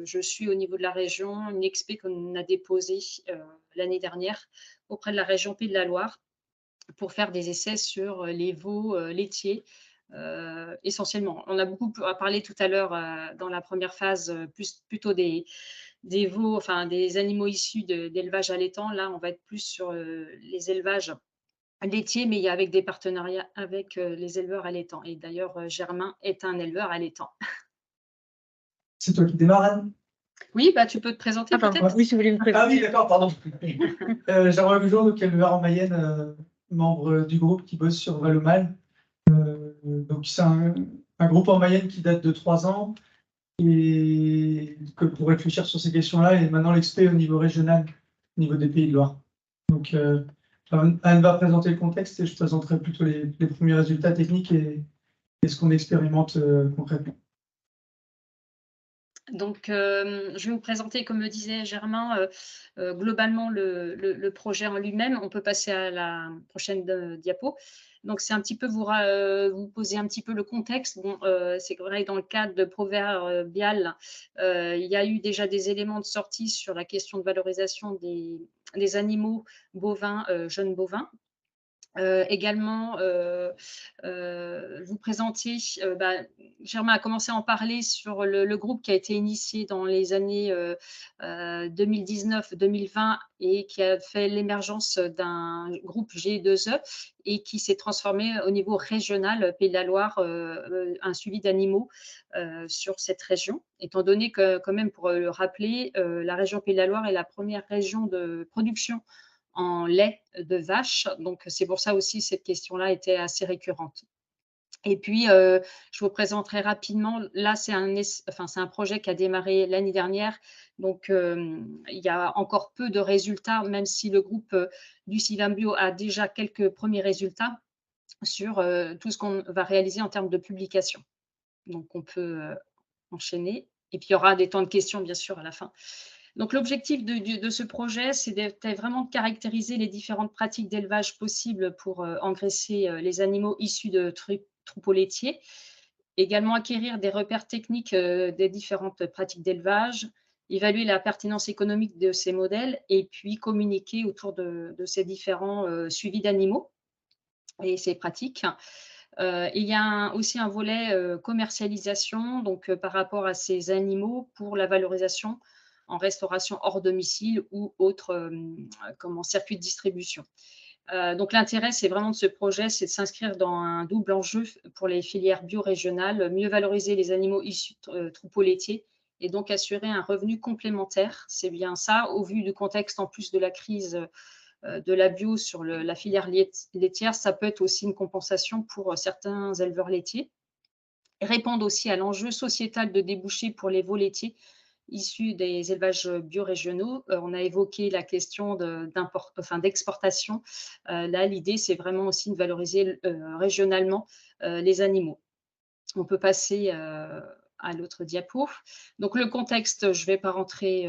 je suis au niveau de la région une expé qu'on a déposée l'année dernière auprès de la région Pays de la Loire pour faire des essais sur les veaux laitiers essentiellement. On a beaucoup parlé tout à l'heure dans la première phase plutôt des veaux, enfin des animaux issus d'élevage allaitant. Là, on va être plus sur les élevages laitiers, mais il y a avec des partenariats avec les éleveurs allaitants. Et d'ailleurs, Germain est un éleveur allaitant. C'est toi qui démarres, Anne? Oui, bah, tu peux te présenter peut-être? Oui, si vous voulez me Ah présenter. oui, d'accord, pardon. Germain Goujon, donc éleveur en Mayenne, membre du groupe qui bosse sur Valomal. Donc c'est un groupe en Mayenne qui date de 3 ans et que pour réfléchir sur ces questions-là, et maintenant l'expé au niveau régional, au niveau des Pays de Loire. Donc Anne va présenter le contexte et je présenterai plutôt les premiers résultats techniques et ce qu'on expérimente concrètement. Donc, je vais vous présenter, comme le disait Germain, globalement le projet en lui-même. On peut passer à la prochaine diapo. Donc, c'est un petit peu vous poser un petit peu le contexte. Bon, c'est vrai que dans le cadre de Proverbial, il y a eu déjà des éléments de sortie sur la question de valorisation des animaux bovins, jeunes bovins. Également, vous présenter, Germain a commencé à en parler sur le groupe qui a été initié dans les années 2019-2020 et qui a fait l'émergence d'un groupe G2E et qui s'est transformé au niveau régional, Pays de la Loire, un suivi d'animaux sur cette région. Étant donné que, quand même, pour le rappeler, la région Pays de la Loire est la première région de production en lait de vache. Donc, c'est pour ça aussi cette question-là était assez récurrente. Et puis, je vous présenterai rapidement, là, c'est un projet qui a démarré l'année dernière. Donc, il y a encore peu de résultats, même si le groupe du Sylvain Bio a déjà quelques premiers résultats sur tout ce qu'on va réaliser en termes de publication. Donc, on peut enchaîner. Et puis, il y aura des temps de questions, bien sûr, à la fin. Donc, l'objectif de ce projet, c'est vraiment de caractériser les différentes pratiques d'élevage possibles pour engraisser les animaux issus de troupeaux laitiers. Également, acquérir des repères techniques des différentes pratiques d'élevage, évaluer la pertinence économique de ces modèles et puis communiquer autour de ces différents suivis d'animaux et ces pratiques. Il y a aussi un volet commercialisation, donc par rapport à ces animaux pour la valorisation en restauration hors domicile ou autre circuit de distribution. Donc l'intérêt, c'est vraiment de ce projet, c'est de s'inscrire dans un double enjeu pour les filières bio-régionales, mieux valoriser les animaux issus de troupeaux laitiers et donc assurer un revenu complémentaire. C'est bien ça, au vu du contexte en plus de la crise de la bio sur la filière laitière, ça peut être aussi une compensation pour certains éleveurs laitiers. Et répondre aussi à l'enjeu sociétal de débouchés pour les veaux laitiers issus des élevages biorégionaux. On a évoqué la question d'exportation. Là, l'idée, c'est vraiment aussi de valoriser régionalement les animaux. On peut passer à l'autre diapo. Donc, le contexte, je ne vais pas rentrer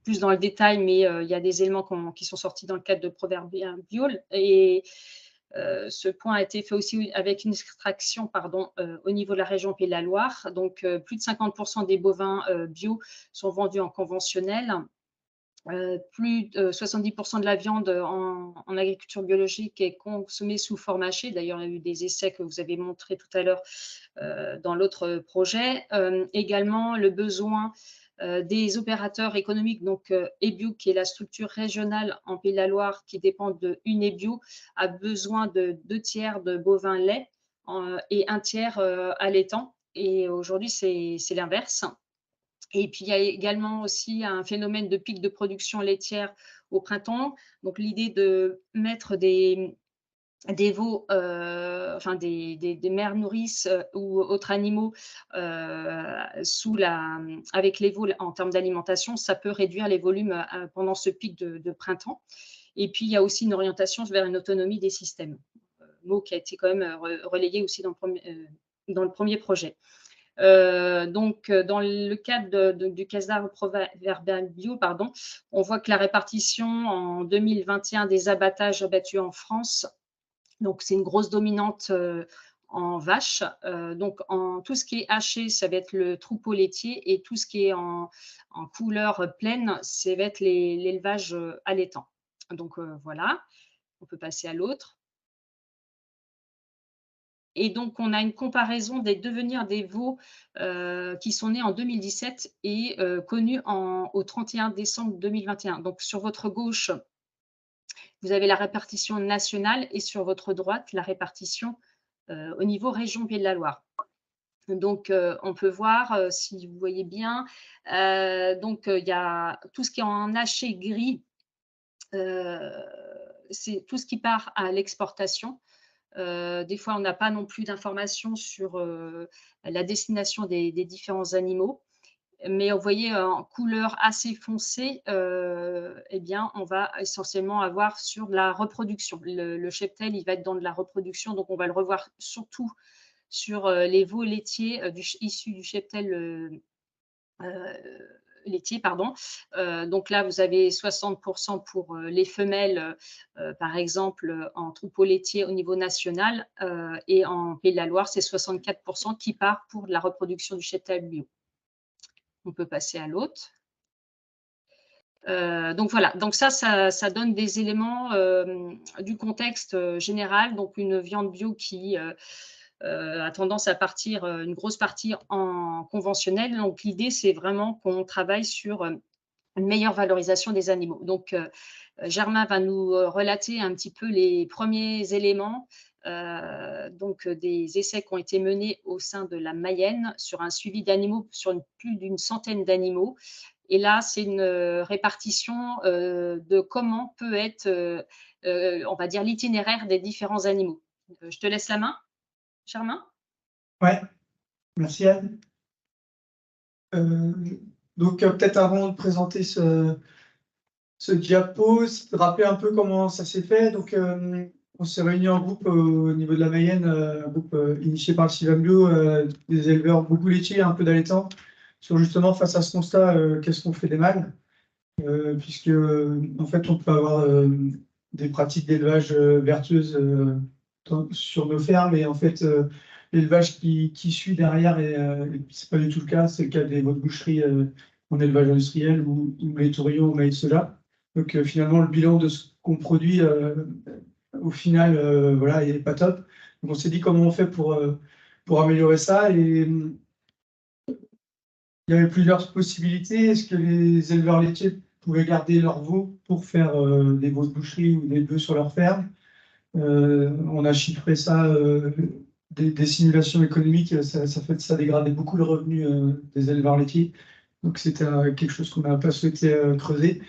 plus dans le détail, mais il y a des éléments qui sont sortis dans le cadre de Proverbial Bio. Et ce point a été fait aussi avec une extraction au niveau de la région Pays de la Loire. Donc, plus de 50% des bovins bio sont vendus en conventionnel. Plus de 70% de la viande en agriculture biologique est consommée sous forme hachée. D'ailleurs, il y a eu des essais que vous avez montrés tout à l'heure dans l'autre projet. Également, le besoin des opérateurs économiques, donc Ebio, qui est la structure régionale en Pays de la Loire qui dépend de Unebio, a besoin de 2/3 de bovins lait et 1/3 allaitants. Et aujourd'hui, c'est l'inverse. Et puis, il y a également aussi un phénomène de pic de production laitière au printemps. Donc, l'idée de mettre des veaux, des mères nourrices ou autres animaux avec les veaux en termes d'alimentation, ça peut réduire les volumes pendant ce pic de printemps. Et puis, il y a aussi une orientation vers une autonomie des systèmes, mot qui a été quand même relayé aussi dans le premier projet. Donc, dans le cadre du CASDAR Proverbial Bio, on voit que la répartition en 2021 des abattages abattus en France, donc c'est une grosse dominante en vache. Donc tout ce qui est haché, ça va être le troupeau laitier, et tout ce qui est en couleur pleine, ça va être l'élevage allaitant. Donc voilà, on peut passer à l'autre. Et donc, on a une comparaison des devenirs des veaux qui sont nés en 2017 et connus au 31 décembre 2021. Donc, sur votre gauche, vous avez la répartition nationale, et sur votre droite, la répartition au niveau région Pays de la Loire. Donc, on peut voir, si vous voyez bien, il y a tout ce qui est en haché gris, c'est tout ce qui part à l'exportation. Des fois, on n'a pas non plus d'informations sur la destination des différents animaux. Mais vous voyez, en couleur assez foncée, eh bien, on va essentiellement avoir sur de la reproduction. Le cheptel, il va être dans de la reproduction, donc on va le revoir surtout sur les veaux laitiers issus du cheptel laitier, pardon. Donc là, vous avez 60% pour les femelles, par exemple, en troupeau laitier au niveau national, et en Pays de la Loire, c'est 64% qui part pour la reproduction du cheptel bio. On peut passer à l'autre. Donc voilà, donc ça donne des éléments du contexte général. Donc une viande bio qui a tendance à partir une grosse partie en conventionnel. Donc l'idée, c'est vraiment qu'on travaille sur une meilleure valorisation des animaux. Donc Germain va nous relater un petit peu les premiers éléments des essais qui ont été menés au sein de la Mayenne sur un suivi d'animaux, sur plus d'une centaine d'animaux. Et là, c'est une répartition de comment peut être, on va dire, l'itinéraire des différents animaux. Je te laisse la main, Germain. Ouais, merci Anne. Donc peut-être avant de présenter ce diapo, rappeler un peu comment ça s'est fait. Donc on s'est réunis en groupe au niveau de la Mayenne, un groupe initié par le Civamio, des éleveurs beaucoup laitiers, un peu d'allaitants, sur justement face à ce constat, qu'est-ce qu'on fait des mâles, puisque en fait on peut avoir des pratiques d'élevage vertueuses sur nos fermes, et en fait l'élevage qui suit derrière, c'est pas du tout le cas. C'est le cas des votre boucheries en élevage industriel, ou les tourillons au maïs soja. Donc finalement le bilan de ce qu'on produit au final voilà, il n'est pas top. Donc on s'est dit comment on fait pour améliorer ça, et il y avait plusieurs possibilités. Est-ce que les éleveurs laitiers pouvaient garder leurs veaux pour faire des veaux de boucherie ou des bœufs sur leur ferme? On a chiffré ça, des simulations économiques, ça dégradait beaucoup le revenu des éleveurs laitiers. Donc c'était quelque chose qu'on n'a pas souhaité creuser.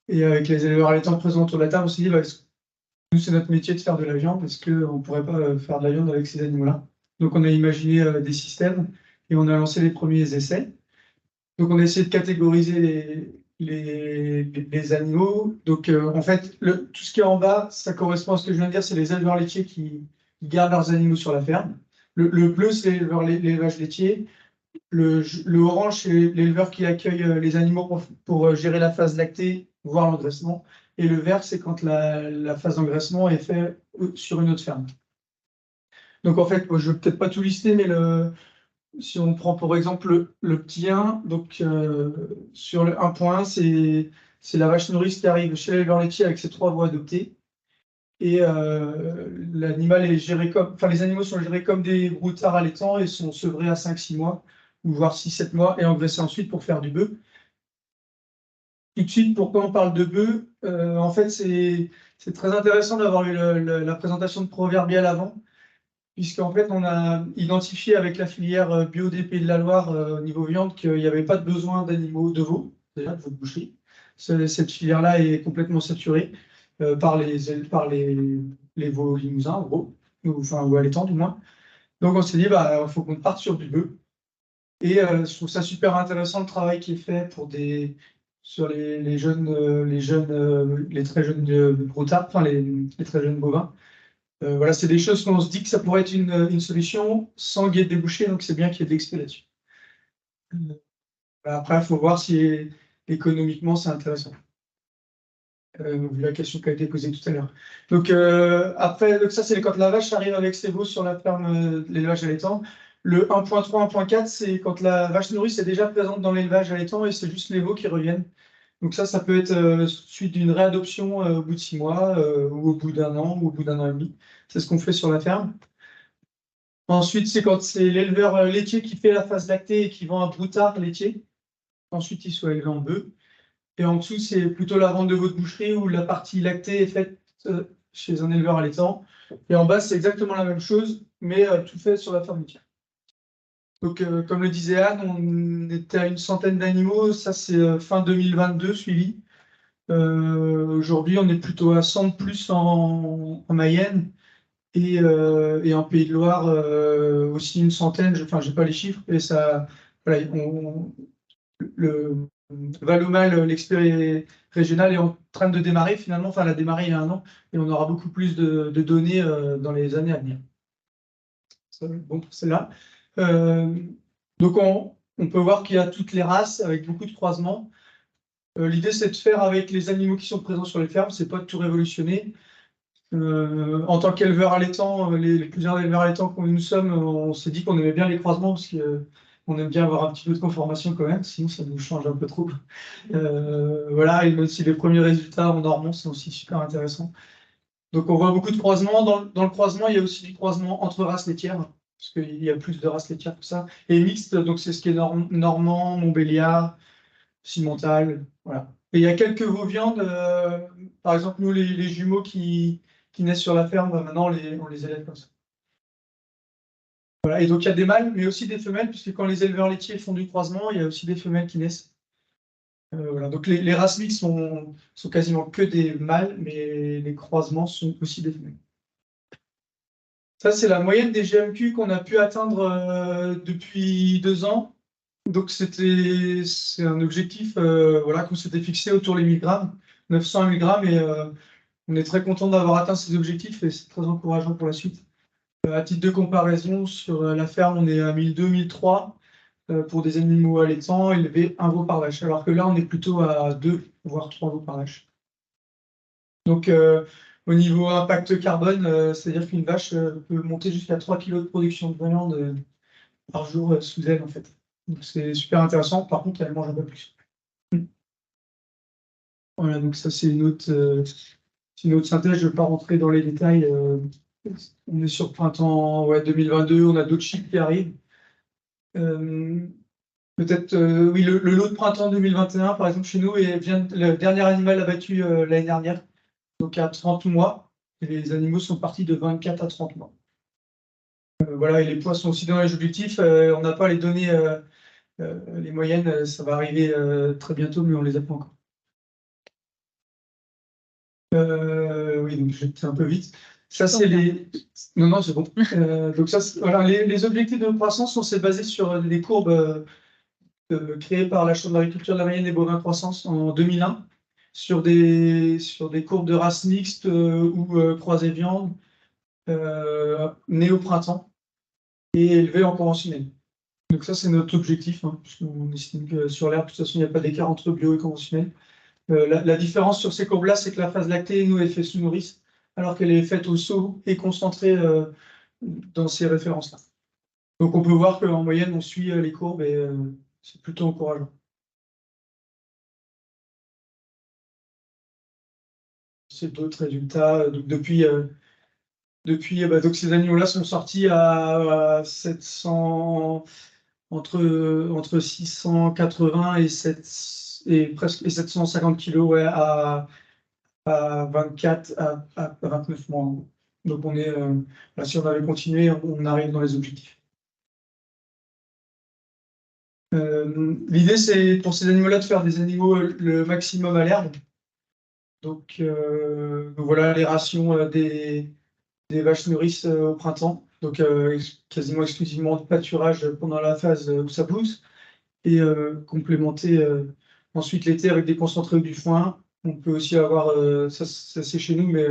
Et avec les éleveurs allaitants présents autour de la table, on s'est dit, bah, nous, c'est notre métier de faire de la viande, est-ce qu'on ne pourrait pas faire de la viande avec ces animaux-là? Donc on a imaginé des systèmes, et on a lancé les premiers essais. Donc on a essayé de catégoriser les animaux. Donc en fait, tout ce qui est en bas, ça correspond à ce que je viens de dire, c'est les éleveurs laitiers qui gardent leurs animaux sur la ferme. Le bleu, c'est l'élevage laitier. Le orange, c'est l'éleveur qui accueille les animaux pour gérer la phase lactée, voire l'engraissement. Et le vert, c'est quand la phase d'engraissement est faite sur une autre ferme. Donc en fait, je ne vais peut-être pas tout lister, mais si on prend pour exemple le petit 1, donc sur le 1.1, c'est la vache nourrice qui arrive chez l'éleveur laitier avec ses 3 veaux adoptés. Et l'animal est géré comme, enfin les animaux sont gérés comme des broutards allaitants et sont sevrés à 5-6 mois, ou voire 6-7 mois, et engraissés ensuite pour faire du bœuf. Tout de suite, pourquoi on parle de bœuf? En fait, c'est très intéressant d'avoir eu la présentation de Proverbial avant, puisqu'en fait, on a identifié avec la filière bio des Pays de la Loire au niveau viande qu'il n'y avait pas de besoin d'animaux de veau, déjà de veau de boucherie. Cette filière-là est complètement saturée par les veaux limousins, en gros, ou allaitants du moins. Donc on s'est dit, bah, il faut qu'on parte sur du bœuf. Et je trouve ça super intéressant le travail qui est fait sur les très jeunes broutards, enfin les très jeunes bovins. Voilà, c'est des choses qu'on se dit que ça pourrait être une solution sans qu'il y ait de débouchés, donc c'est bien qu'il y ait de l'expé là-dessus. Après, il faut voir si économiquement c'est intéressant. vu la question qui a été posée tout à l'heure. Donc, après, donc ça, c'est quand la vache arrive avec ses veaux sur la ferme de l'élevage allaitant. Le 1.3, 1.4, c'est quand la vache nourrice est déjà présente dans l'élevage allaitant et c'est juste les veaux qui reviennent. Donc ça peut être suite d'une réadoption au bout de 6 mois, ou au bout d'un an, ou au bout d'un an et demi. C'est ce qu'on fait sur la ferme. Ensuite, c'est quand c'est l'éleveur laitier qui fait la phase lactée et qui vend un broutard laitier. Ensuite, il soit élevé en bœuf. Et en dessous, c'est plutôt la vente de veau de boucherie où la partie lactée est faite chez un éleveur allaitant. Et en bas, c'est exactement la même chose, mais tout fait sur la ferme laitière. Donc, comme le disait Anne, on était à une centaine d'animaux. Ça, c'est fin 2022 suivi. Aujourd'hui, on est plutôt à 100 de plus en Mayenne et en Pays de Loire aussi une centaine. Enfin, j'ai pas les chiffres. Et ça, voilà, le Valomal, l'expert régional, est en train de démarrer finalement. Enfin, elle a démarré il y a un an et on aura beaucoup plus de données dans les années à venir. Bon, c'est là. Donc, on peut voir qu'il y a toutes les races avec beaucoup de croisements. L'idée, c'est de faire avec les animaux qui sont présents sur les fermes, c'est pas de tout révolutionner. En tant qu'éleveur allaitant, plusieurs éleveurs allaitants que nous sommes, on s'est dit qu'on aimait bien les croisements parce qu'on aime bien avoir un petit peu de conformation quand même, sinon ça nous change un peu trop. Voilà, et même si les premiers résultats en Normand sont aussi super intéressants. Donc on voit beaucoup de croisements. Dans le croisement, il y a aussi du croisement entre races laitières, parce qu'il y a plus de races laitières que ça. Et mixte, donc c'est ce qui est normand, montbéliard, cimental, voilà. Et il y a quelques veaux-viandes, par exemple, nous, les jumeaux qui naissent sur la ferme, maintenant, on les élève comme ça. Voilà. Et donc, il y a des mâles, mais aussi des femelles, puisque quand les éleveurs laitiers font du croisement, il y a aussi des femelles qui naissent. Voilà. Donc, les races mixtes sont quasiment que des mâles, mais les croisements sont aussi des femelles. Ça, c'est la moyenne des GMQ qu'on a pu atteindre depuis 2 ans. Donc, c'est un objectif voilà, qu'on s'était fixé autour des 1000 grammes, 900 1000 grammes, et on est très content d'avoir atteint ces objectifs et c'est très encourageant pour la suite. À titre de comparaison, sur la ferme, on est à 1002, 1003 pour des animaux allaitants élevés 1 veau par vache, alors que là, on est plutôt à 2, voire 3 veaux par vache. Donc, au niveau impact carbone, c'est-à-dire qu'une vache peut monter jusqu'à 3 kg de production de viande par jour sous elle, en fait. Donc, c'est super intéressant. Par contre, elle mange un peu plus. Voilà, donc ça, c'est une autre synthèse. Je ne vais pas rentrer dans les détails. On est sur printemps 2022, on a d'autres chiffres qui arrivent. Peut-être, oui, le lot de printemps 2021, par exemple, chez nous, le dernier animal abattu l'année dernière, donc à 30 mois. Et les animaux sont partis de 24 à 30 mois. Voilà, et les poids sont aussi dans les objectifs. On n'a pas les données, les moyennes, ça va arriver très bientôt, mais on ne les a pas encore. Oui, donc je vais un peu vite. Ça, c'est les. Non, non, c'est bon. Donc, ça, voilà, les objectifs de croissance sont basés sur des courbes créées par la Chambre d'agriculture de la Mayenne et bovins croissance en 2001, sur des courbes de races mixtes ou croisées viande, nées au printemps et élevées en conventionnel. Donc, ça, c'est notre objectif, hein, puisqu'on estime que sur l'herbe, de toute façon, il n'y a pas d'écart entre bio et conventionnel. La différence sur ces courbes-là, c'est que la phase lactée, nous, est faite sous nourrice, alors qu'elle est faite au seau et concentrée dans ces références-là. Donc on peut voir qu'en moyenne, on suit les courbes et c'est plutôt encourageant. C'est d'autres résultats. Donc depuis donc ces animaux-là sont sortis à 700, entre 680 et presque 750 kg, ouais, à 24 à 29 mois. Donc on est là, si on avait continué, on arrive dans les objectifs. L'idée, c'est pour ces animaux-là de faire des animaux le maximum à l'herbe. Donc voilà les rations des vaches nourrices au printemps. Donc quasiment exclusivement de pâturage pendant la phase où ça pousse. Et complémenter ensuite l'été avec des concentrés ou du foin. On peut aussi avoir, ça c'est chez nous, mais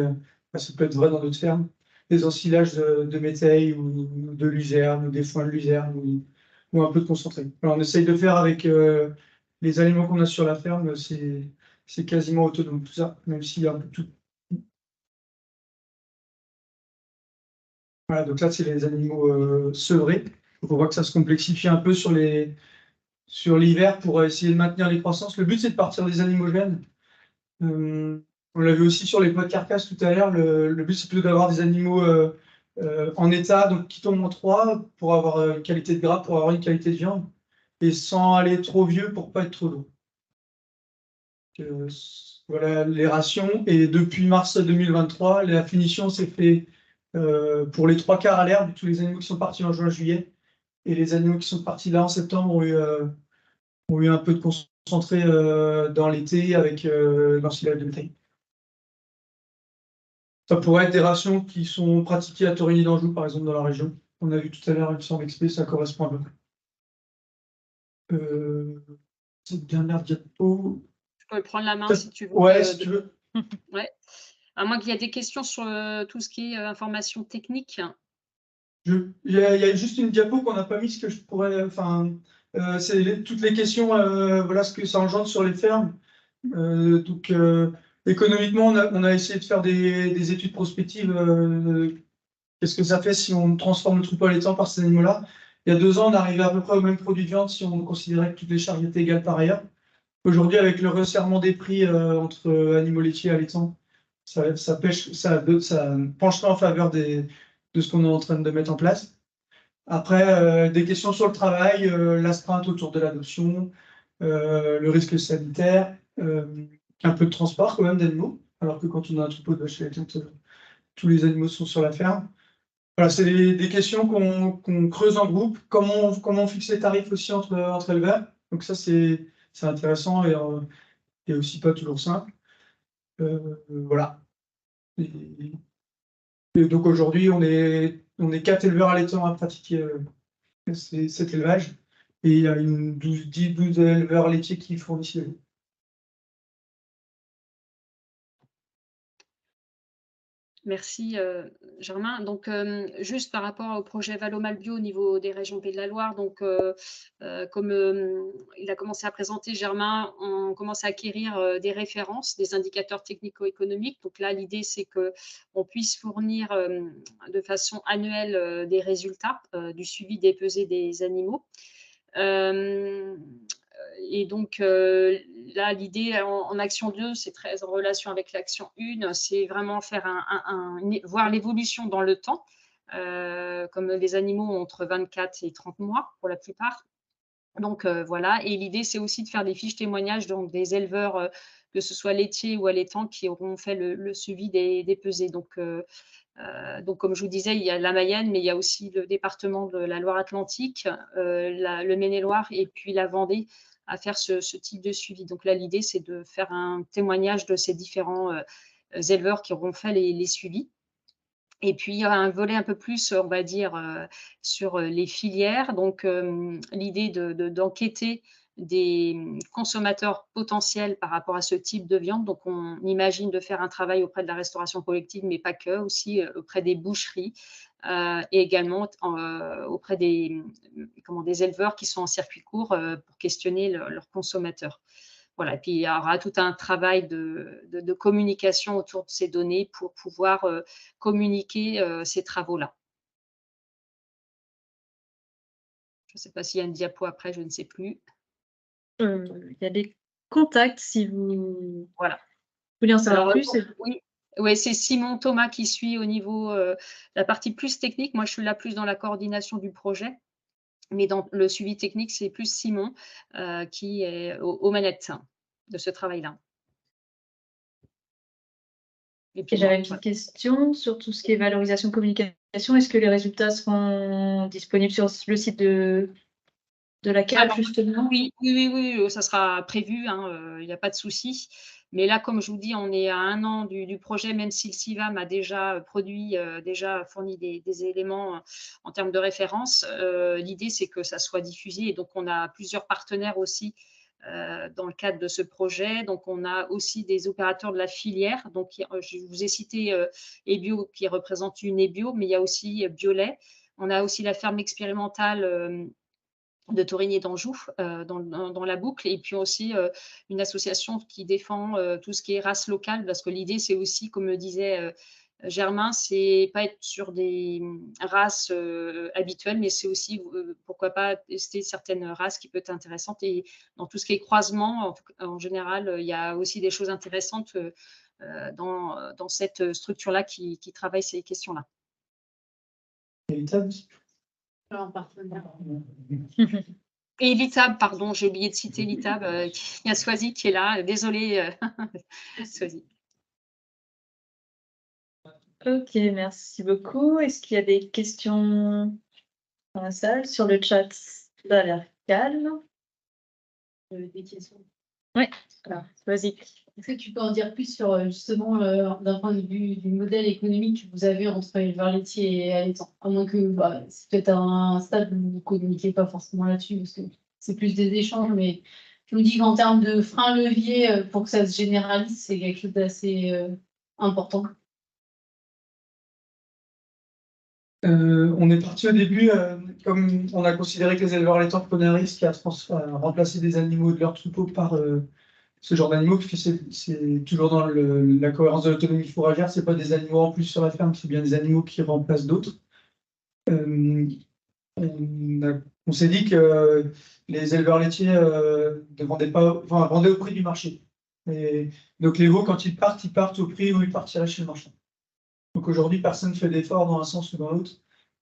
ça peut être vrai dans d'autres fermes, des ensilages de métail ou de luzerne ou des foins de luzerne ou un peu de concentré. Alors, on essaye de faire avec les aliments qu'on a sur la ferme, c'est c'est quasiment autonome tout ça, même s'il y a un peu de tout. Voilà, donc là, c'est les animaux sevrés. On voit que ça se complexifie un peu sur l'hiver pour essayer de maintenir les croissances. Le but, c'est de partir des animaux jeunes. On l'a vu aussi sur les poids de carcasse tout à l'heure. Le but, c'est plutôt d'avoir des animaux en état, donc qui tombent en 3 pour avoir une qualité de gras, pour avoir une qualité de viande, et sans aller trop vieux pour pas être trop lourd. Voilà les rations. Et depuis mars 2023, la finition s'est fait pour les 3 quarts à l'herbe, tous les animaux qui sont partis en juin-juillet. Et les animaux qui sont partis là en septembre ont eu un peu de concentré dans l'été avec l'ensilage de bétail. Ça pourrait être des rations qui sont pratiquées à Torigny d'Anjou, par exemple, dans la région. On a vu tout à l'heure, il me semble, XP, ça correspond à peu près. Cette dernière diapo. Je peux prendre la main si tu veux. Ouais, si tu veux. Ouais. À moins qu'il y a des questions sur tout ce qui est information technique. Il y a juste une diapo qu'on n'a pas mise que je pourrais. Enfin, c'est toutes les questions, voilà ce que ça engendre sur les fermes. Donc, économiquement, on a essayé de faire des études prospectives. Qu'est-ce que ça fait si on transforme le troupeau allaitant par ces animaux-là? Il y a 2 ans, on arrivait à peu près au même produit de viande si on considérait que toutes les charges étaient égales par ailleurs. Aujourd'hui, avec le resserrement des prix entre animaux laitiers et allaitants, ça pencherait en faveur de ce qu'on est en train de mettre en place. Après, des questions sur le travail, l'astreinte autour de l'adoption, le risque sanitaire, un peu de transport quand même d'animaux, alors que quand on a un troupeau de vaches allaitantes, tous les animaux sont sur la ferme. Voilà, c'est des questions qu'on creuse en groupe. Comment on fixe les tarifs aussi entre éleveurs. Donc ça, c'est intéressant et aussi pas toujours simple. Voilà. Et donc aujourd'hui, on est 4 éleveurs allaitants à pratiquer cet élevage. Et il y a 12 éleveurs laitiers qui fournissent le lait. Merci Germain. Donc, juste par rapport au projet Valomal Bio au niveau des régions Pays de la Loire, donc, comme il a commencé à présenter Germain, on commence à acquérir des références, des indicateurs technico-économiques. Donc là, l'idée, c'est qu'on puisse fournir de façon annuelle des résultats du suivi des pesées des animaux. Et donc là, l'idée en action 2, c'est très en relation avec l'action 1, c'est vraiment faire voir l'évolution dans le temps, comme les animaux ont entre 24 et 30 mois pour la plupart. Donc voilà, et l'idée, c'est aussi de faire des fiches témoignages donc des éleveurs, que ce soit laitiers ou allaitants, qui auront fait le suivi des pesées. Donc, comme je vous disais, il y a la Mayenne, mais il y a aussi le département de la Loire-Atlantique, le Maine-et-Loire et puis la Vendée à faire ce type de suivi. Donc là, l'idée, c'est de faire un témoignage de ces différents éleveurs qui auront fait les suivis. Et puis, il y a un volet un peu plus, on va dire, sur les filières. Donc, l'idée d'enquêter des consommateurs potentiels par rapport à ce type de viande. Donc, on imagine de faire un travail auprès de la restauration collective, mais pas que, aussi auprès des boucheries et également auprès des éleveurs qui sont en circuit court pour questionner leurs consommateurs. Voilà, et puis il y aura tout un travail de communication autour de ces données pour pouvoir communiquer ces travaux-là. Je ne sais pas s'il y a une diapo après, je ne sais plus. Il y a des contacts si vous Voilà. voulez en savoir Alors, plus. oui, c'est Simon Thomas qui suit au niveau la partie plus technique. Moi, je suis là plus dans la coordination du projet, mais dans le suivi technique, c'est plus Simon qui est aux manettes de ce travail-là. Et j'avais une petite question sur tout ce qui est valorisation communication. Est-ce que les résultats seront disponibles sur le site de la CAP, justement? Oui, ça sera prévu, hein, il n'y a pas de souci. Mais là, comme je vous dis, on est à 1 an du projet, même si le CIVAM a déjà produit, déjà fourni des éléments en termes de référence. L'idée, c'est que ça soit diffusé. Et donc, on a plusieurs partenaires aussi dans le cadre de ce projet. Donc, on a aussi des opérateurs de la filière. Donc, je vous ai cité Ebio qui représente une Ebio, mais il y a aussi Biolait. On a aussi la ferme expérimentale de Torigny et d'Anjou, dans la boucle, et puis aussi, une association qui défend, tout ce qui est race locale, parce que l'idée, c'est aussi, comme le disait, Germain, c'est pas être sur des, races, habituelles, mais c'est aussi, pourquoi pas tester certaines races qui peuvent être intéressantes, et dans tout ce qui est croisement, en général, il y a aussi des choses intéressantes, dans cette structure-là qui travaille ces questions-là. En partenaire. Et l'ITAB, pardon, j'ai oublié de citer l'ITAB, il y a Swazi qui est là. Désolée, Swazi. Ok, merci beaucoup. Est-ce qu'il y a des questions dans la salle? Sur le chat, ça a l'air calme. Des questions. Oui, vas-y. Est-ce que tu peux en dire plus sur justement d'un point de vue du modèle économique que vous avez entre éleveurs laitiers et allaitants? À moins que c'est peut-être un stade où vous ne communiquez pas forcément là-dessus, parce que c'est plus des échanges, mais je me dis qu'en termes de frein levier pour que ça se généralise, c'est quelque chose d'assez important. On est parti au début, comme on a considéré que les éleveurs laitants prenaient un risque à remplacer des animaux de leur troupeau par ce genre d'animaux, puisque c'est toujours dans la cohérence de l'autonomie fourragère, c'est pas des animaux en plus sur la ferme, c'est bien des animaux qui remplacent d'autres. On s'est dit que les éleveurs laitiers ne vendaient pas, enfin, vendaient au prix du marché. Et donc les veaux, quand ils partent au prix où ils partiraient chez le marchand. Donc aujourd'hui, personne ne fait d'effort dans un sens ou dans l'autre.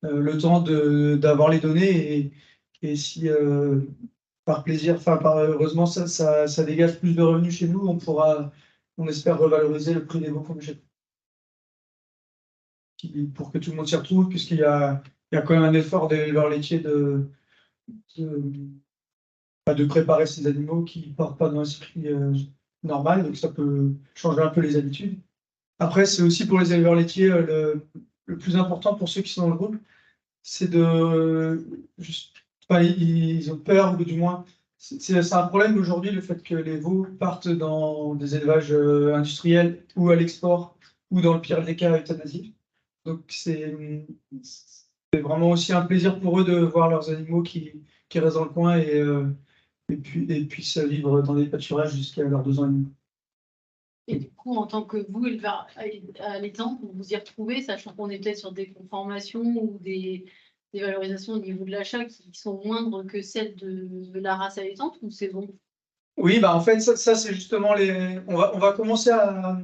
Le temps d'avoir les données, et si par plaisir, enfin heureusement, ça dégage plus de revenus chez nous, on espère revaloriser le prix des veaux qu'on achète. Pour que tout le monde s'y retrouve, puisqu'il y a quand même un effort des éleveurs laitiers de préparer ces animaux qui ne partent pas dans un circuit normal, donc ça peut changer un peu les habitudes. Après, c'est aussi pour les éleveurs laitiers, le plus important pour ceux qui sont dans le groupe, c'est ils ont peur, ou du moins, c'est un problème aujourd'hui, le fait que les veaux partent dans des élevages industriels ou à l'export, ou dans le pire des cas, euthanasiés. Donc c'est vraiment aussi un plaisir pour eux de voir leurs animaux qui restent dans le coin et puissent vivre dans des pâturages jusqu'à leurs 2 ans et demi. Et du coup, en tant que vous, éleveur allaitant, vous vous y retrouvez, sachant qu'on est peut-être sur des conformations ou des valorisations au niveau de l'achat qui sont moindres que celles de la race allaitante, ou c'est bon? Oui, en fait, ça c'est justement on va commencer à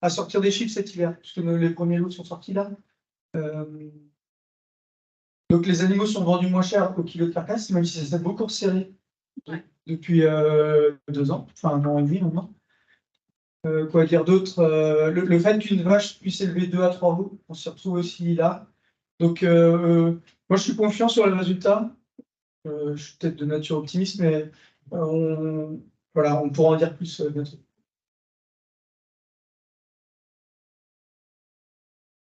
sortir des chiffres cet hiver, puisque les premiers lots sont sortis là. Donc les animaux sont vendus moins cher au kilo de carcasse, même si ça s'est beaucoup resserré depuis 2 ans, enfin 1 an et demi maintenant. Quoi dire d'autre? Le fait qu'une vache puisse élever 2 à 3 veaux, on s'y retrouve aussi là. Donc moi je suis confiant sur les résultats. Je suis peut-être de nature optimiste, mais on pourra en dire plus bientôt.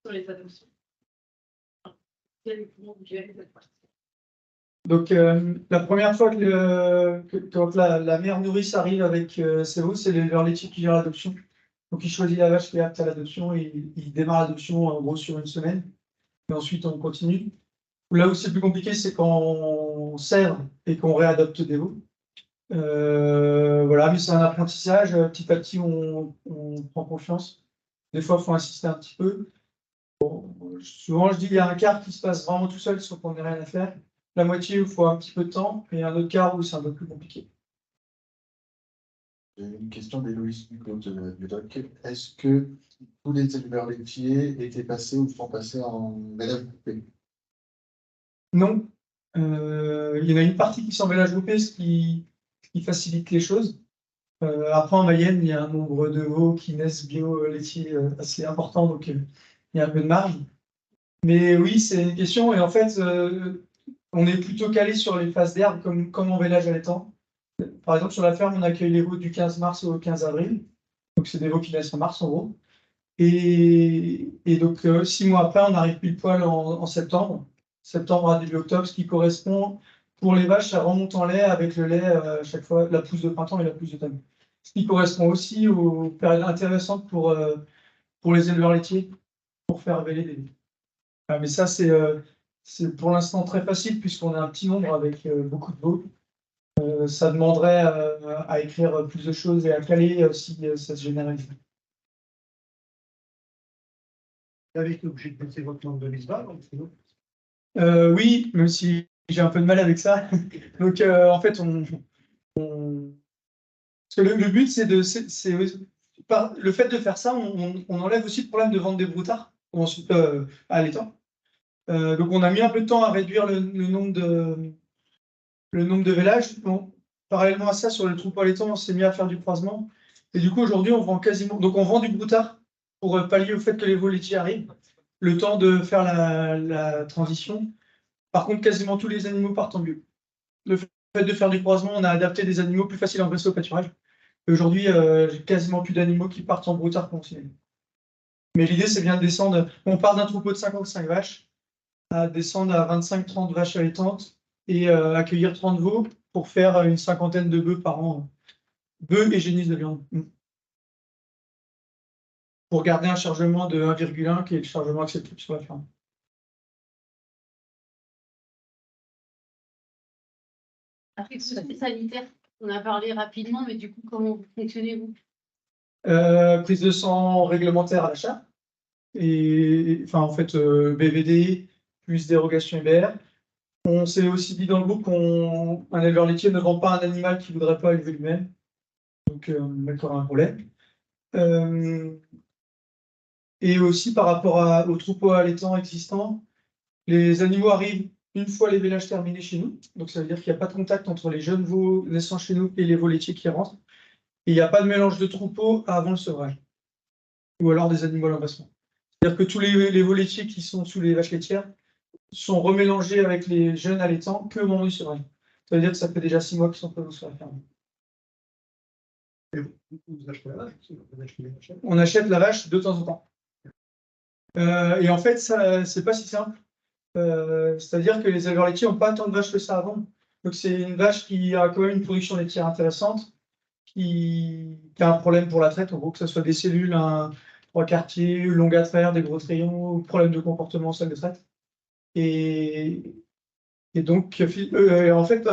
Sur les adoptions. Donc la première fois quand la mère nourrice arrive avec ses veaux, c'est l'éleveur laitier qui gère l'adoption. Donc il choisit la vache qui est apte à l'adoption, et il démarre l'adoption en gros sur 1 semaine. Et ensuite on continue. Là où c'est plus compliqué, c'est quand on serre et qu'on réadopte des veaux. Mais c'est un apprentissage. Petit à petit, on prend confiance. Des fois, il faut insister un petit peu. Souvent, je dis qu'il y a un quart qui se passe vraiment tout seul, sans qu'on ait rien à faire. La moitié, il faut un petit peu de temps, et un autre quart où c'est un peu plus compliqué. J'ai une question d'Héloïse du doc. Est-ce que tous les éleveurs laitiers étaient passés ou sont passés en vélage groupé? Non. Il y en a une partie qui sont en vélage groupé, ce qui facilite les choses. Après, en Mayenne, il y a un nombre de veaux qui naissent bio laitiers assez important, donc il y a un peu de marge. Mais oui, c'est une question, et en fait, on est plutôt calé sur les phases d'herbe, comme en vélage allaitant. Par exemple, sur la ferme, on accueille les veaux du 15 mars au 15 avril. Donc, c'est des veaux qui naissent en mars, en gros. Et donc, 6 mois après, on arrive pile poil en septembre. Septembre à début octobre, ce qui correspond, pour les vaches, ça remonte en lait avec le lait à chaque fois, la pousse de printemps et la pousse d'automne. Ce qui correspond aussi aux périodes intéressantes pour les éleveurs laitiers, pour faire véler des veaux. Mais ça, c'est c'est pour l'instant très facile puisqu'on a un petit nombre avec beaucoup de veaux. Ça demanderait à écrire plus de choses et à caler si ça se généralise. Avec l'objet de baisser votre nombre de l'ISBA, oui, même si j'ai un peu de mal avec ça. Donc, en fait, parce que le but, c'est par le fait de faire ça, on enlève aussi le problème de vendre des broutards ensuite à l'étang. Donc, on a mis un peu de temps à réduire le nombre de vélages. Bon, parallèlement à ça, sur le troupeau à l'étang, on s'est mis à faire du croisement. Et du coup, aujourd'hui, on vend quasiment. Donc, on vend du broutard pour pallier au fait que les veaux laitiers arrivent, le temps de faire la transition. Par contre, quasiment tous les animaux partent en bio. Le fait de faire du croisement, on a adapté des animaux plus faciles à engraisser au pâturage. Et aujourd'hui, j'ai quasiment plus d'animaux qui partent en broutard conventionnel. Mais l'idée, c'est bien de descendre. On part d'un troupeau de 55 vaches, à descendre à 25-30 vaches allaitantes et accueillir 30 veaux pour faire une cinquantaine de bœufs par an. Bœufs et génisses de viande. Pour garder un chargement de 1,1 qui est le chargement acceptable sur la ferme. Après, tout ce qui est sanitaire, on a parlé rapidement, mais du coup, comment vous fonctionnez, vous? Prise de sang réglementaire à l'achat. Et enfin, en fait, BVD plus dérogation IBR. On s'est aussi dit dans le groupe qu'un éleveur laitier ne vend pas un animal qu'il ne voudrait pas élever lui-même. Donc, on a un problème. Et aussi par rapport au troupeau allaitant existant, les animaux arrivent une fois les vélages terminés chez nous. Donc, ça veut dire qu'il n'y a pas de contact entre les jeunes veaux naissant chez nous et les veaux laitiers qui rentrent. Et il n'y a pas de mélange de troupeaux avant le sevrage. Ou alors des animaux à l'engraissement. C'est-à-dire que tous les veaux laitiers qui sont sous les vaches laitières sont remélangés avec les jeunes allaitants que au moment du sevrage. Ça veut dire que ça fait déjà 6 mois qu'ils sont présents sur la ferme. vous achetez la vache, vous achetez la vache. On achète la vache de temps en temps. Et en fait, ça, c'est pas si simple. C'est-à-dire que les éleveurs laitiers n'ont pas tant de vaches que ça avant. Donc c'est une vache qui a quand même une production laitière intéressante, qui a un problème pour la traite, en gros, que ce soit des cellules, un 3/4, longue à traire, des gros trayons, ou problème de comportement en salle de traite. Et donc, en fait,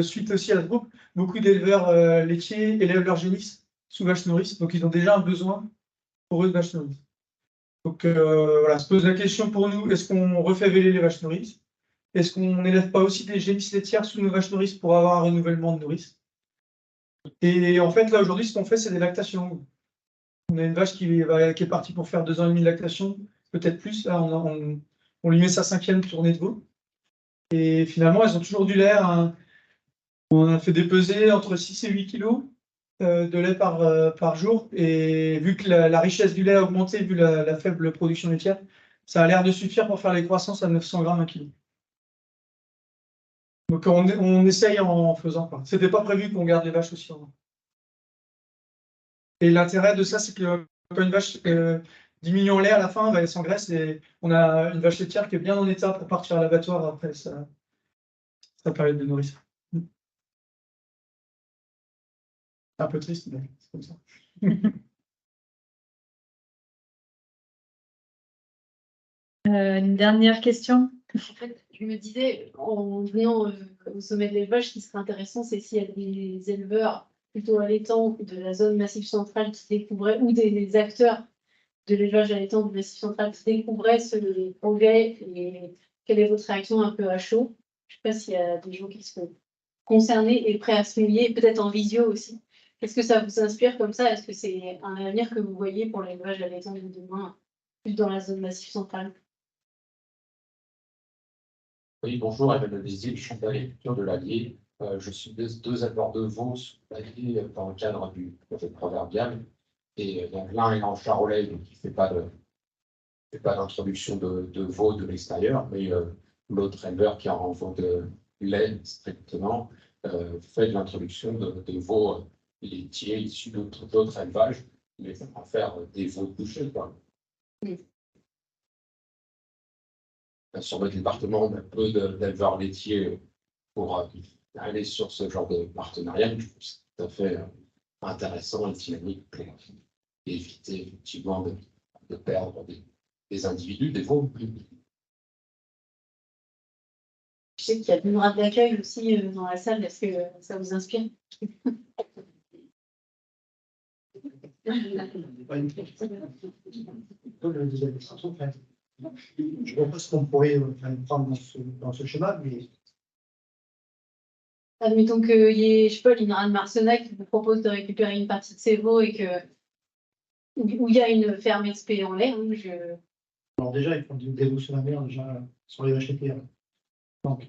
suite aussi à ce groupe, beaucoup d'éleveurs laitiers élèvent leurs génisses sous vache nourrice. Donc, ils ont déjà un besoin pour eux de vache nourrice. Donc, voilà, se pose la question pour nous, est-ce qu'on refait véler les vaches nourrices? Est-ce qu'on n'élève pas aussi des génisses laitières sous nos vaches nourrices pour avoir un renouvellement de nourrice? Et en fait, là, aujourd'hui, ce qu'on fait, c'est des lactations. On a une vache qui est partie pour faire 2 ans et demi de lactation, peut-être plus. Là, on lui met sa 5e tournée de veau. Et finalement, elles ont toujours du lait. On a fait dépeser entre 6 et 8 kilos de lait par jour. Et vu que la richesse du lait a augmenté, vu la faible production laitière, ça a l'air de suffire pour faire les croissances à 900 grammes un kilo. Donc on essaye en faisant. C'était pas prévu qu'on garde les vaches aussi longtemps. Et l'intérêt de ça, c'est que quand une vache diminue en lait à la fin, elle s'engraisse et on a une vache laitière qui est bien en état pour partir à l'abattoir après sa période de nourrice. Un peu triste, mais c'est comme ça. Une dernière question. En fait, je me disais, en venant au sommet de l'élevage, ce qui serait intéressant, c'est s'il y a des éleveurs plutôt allaitants de la zone massif centrale qui découvraient, ou des acteurs de l'élevage allaitant du massif central qui découvraient ce progrès, et quelle est votre réaction un peu à chaud? Je ne sais pas s'il y a des gens qui sont concernés et prêts à se mouiller, peut-être en visio aussi. Est-ce que ça vous inspire comme ça? Est-ce que c'est un avenir que vous voyez pour l'élevage allaitant de demain, plus dans la zone massif centrale? Oui, bonjour, Emmanuel Bézier, je suis de l'agriculture de l'Allier. Je suis deux éleveurs de veaux sous l'Allier dans le cadre du projet proverbial. Et donc l'un est en Charolais, donc il ne fait pas d'introduction de veaux de l'extérieur, mais l'autre éleveur qui est en veau de lait strictement fait de l'introduction de veaux laitiers issus d'autres élevages, mais pour en faire des veaux couchés, quoi. Oui. Sur notre département, on a peu d'éleveurs laitiers pour aller sur ce genre de partenariat. Je trouve que c'est tout à fait intéressant et dynamique pour éviter effectivement de perdre des individus, des veaux. sais qu'il y a du bras d'accueil aussi dans la salle. Est-ce que ça vous inspire? Je vois pas ce qu'on pourrait prendre dans ce schéma, mais Admettons qu'il y ait, je sais pas, l'INRA de Marsenac qui vous propose de récupérer une partie de ses veaux et que où il y a une ferme XP en l'air. alors déjà, ils font des veaux sur la mer, déjà, sur les vaches laitières. Donc,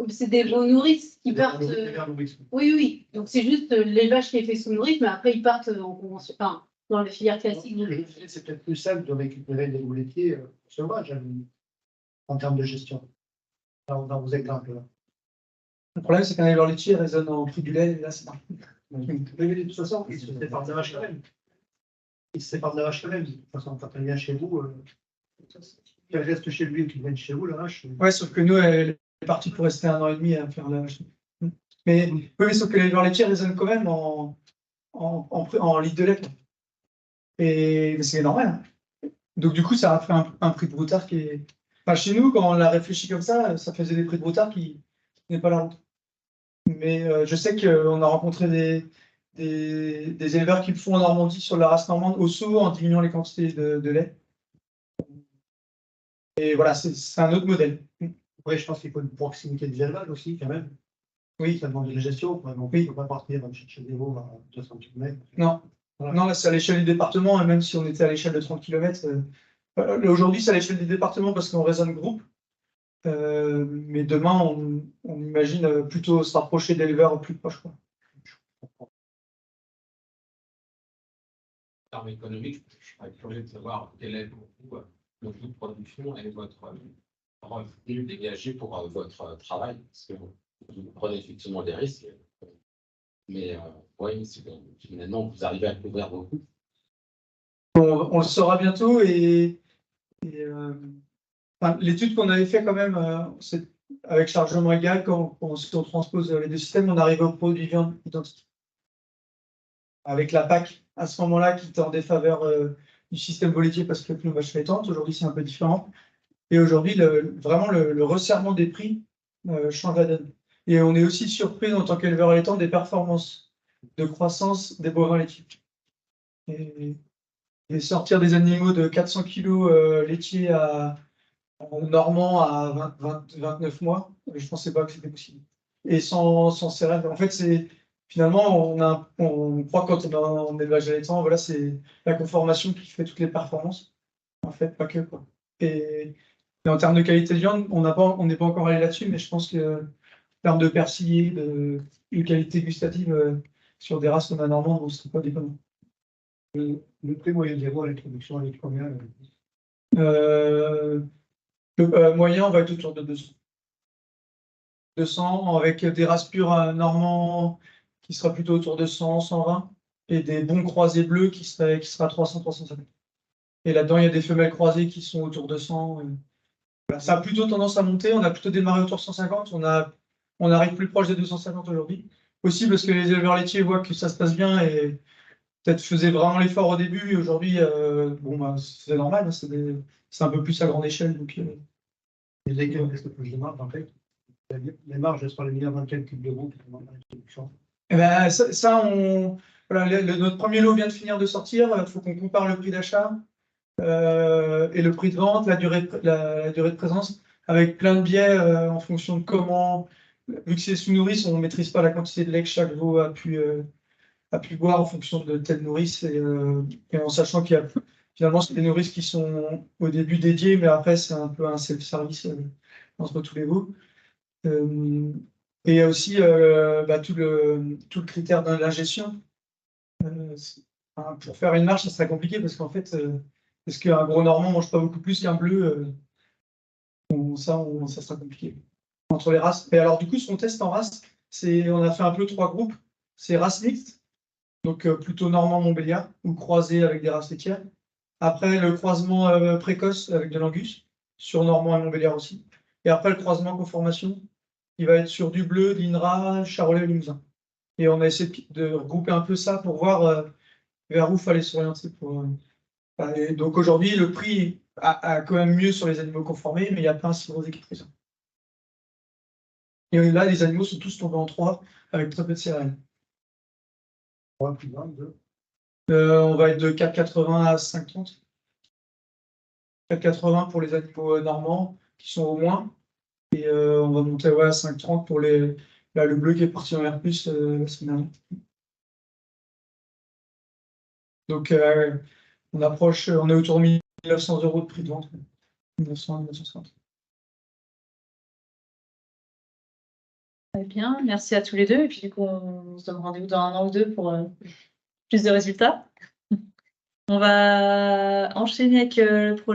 C'est des veaux nourrices qui partent. les vers nourrices. Oui, oui. Donc c'est juste l'élevage qui est fait sous nourrice, mais après ils partent en convention, enfin, dans la filière classique. C'est peut-être plus simple de récupérer des veaux laitiers sauvages en termes de gestion, dans vos exemples. Là. Le problème, c'est qu'un éleveur laitier raisonne en prix du lait, et là, c'est pas. Mais de toute façon, ils se séparent de la vache quand même. Ils se séparent de la vache quand même. De toute façon, quand elle vient chez vous, qu'elle reste chez lui ou qu'il vienne chez vous, la vache. Ouais, sauf que nous, elle est partie pour rester 1 an et demi à faire la vache. Mais, oui, mais sauf que l'éleveur laitier raisonne quand même en litre de lait. Quoi. Et mais c'est normal. Hein. Donc, du coup, ça a fait un prix de broutard qui est. Enfin, chez nous, quand on l'a réfléchi comme ça faisait des prix de broutard qui n'est pas la route. Mais je sais qu'on a rencontré des éleveurs qui le font en Normandie sur la race normande au saut en diminuant les quantités de lait. Et voilà, c'est un autre modèle. Oui, je pense qu'il faut une proximité de élevage aussi, quand même. Oui. Ça demande de la gestion. Donc, il ne faut pas partir chercher des veaux à 200 km. Non. Voilà. Non, là, c'est à l'échelle du département, et même si on était à l'échelle de 30 km, aujourd'hui, c'est à l'échelle du département parce qu'on raisonne groupe. Mais demain, on imagine plutôt se rapprocher d'éleveurs plus proches. Quoi. En termes économiques, je serais curieux de savoir quel est pour vous le coût de production et votre revenu dégagé pour votre travail, parce que vous prenez effectivement des risques, mais oui, finalement, vous arrivez à couvrir vos coûts. On le saura bientôt enfin, l'étude qu'on avait fait quand même, c'est avec chargement égal, quand on transpose les deux systèmes, on arrive au produit viande identique. Avec la PAC, à ce moment-là, qui était en défaveur du système volaitier parce que nos vaches laitantes, aujourd'hui c'est un peu différent. Et aujourd'hui, vraiment, le resserrement des prix change la donne. Et on est aussi surpris en tant qu'éleveur laitant des performances de croissance des bovins laitiers. Et sortir des animaux de 400 kg laitiers normand à 29 mois, je ne pensais pas que c'était possible. Et sans céréales. En fait, c'est finalement, on croit quand on est en élevage allaitant, voilà, c'est la conformation qui fait toutes les performances. En fait, pas que. Quoi. Et en termes de qualité de viande, on n'est pas encore allé là-dessus, mais je pense que en termes de persillé, de qualité gustative, sur des races comme la normande, on ne serait pas déconnant. Le prix moyen des veaux à l'introduction, elle est combien Le moyen, on va être autour de 200. 200 avec des races pures normands qui sera plutôt autour de 100, 120 et des bons croisés bleus qui sera 300, 350. Et là-dedans, il y a des femelles croisées qui sont autour de 100. Voilà, ça a plutôt tendance à monter. On a plutôt démarré autour de 150. On arrive plus proche des 250 aujourd'hui. Aussi parce que les éleveurs laitiers voient que ça se passe bien et peut-être faisaient vraiment l'effort au début. Et aujourd'hui, c'est normal. Hein, c'est un peu plus à grande échelle. Donc, les légumes, est-ce que plus de marge en fait? Les marges, elles sont les meilleures dans quel cube de veau pour l'introduction? Eh ben, voilà, notre premier lot vient de finir de sortir. Il faut qu'on compare le prix d'achat et le prix de vente, la durée de présence, avec plein de biais en fonction de comment. Vu que c'est sous nourrice, on ne maîtrise pas la quantité de lait que chaque veau a pu boire en fonction de telle nourrice et en sachant qu'il y a finalement c'est des nourrices qui sont au début dédiées, mais après c'est un peu un self-service entre tous les veaux. Et il y a aussi tout le critère de l'ingestion. Pour faire une marche, ça serait compliqué parce qu'en fait, est-ce qu'un gros normand ne mange pas beaucoup plus qu'un bleu ça sera compliqué. Entre les races. Et alors, du coup, ce qu'on teste en race, on a fait un peu 3 groupes. C'est race mixte, donc plutôt normand-montbéliard, ou croisé avec des races laitières. Après, le croisement précoce avec de l'angus, sur normand et montbéliard aussi. Et après, le croisement conformation, qui va être sur du bleu, de l'INRA, charolais et limousin. Et on a essayé de regrouper un peu ça pour voir vers où il fallait s'orienter. Donc aujourd'hui, le prix a quand même mieux sur les animaux conformés, mais il n'y a pas un si gros équilibre. Et là, les animaux sont tous tombés en 3 avec très peu de céréales. Ouais, plus loin, deux. On va être de 4,80 à 5,30. 4,80 pour les animaux normands qui sont au moins. Et on va monter à 5,30 pour le bleu qui est parti en R+, la semaine dernière. Donc on est autour de 1 900 € de prix de vente. 1900, 1950. Très bien, merci à tous les deux. Et puis du coup, on se donne rendez-vous dans 1 an ou 2 pour plus de résultats. On va enchaîner avec le projet.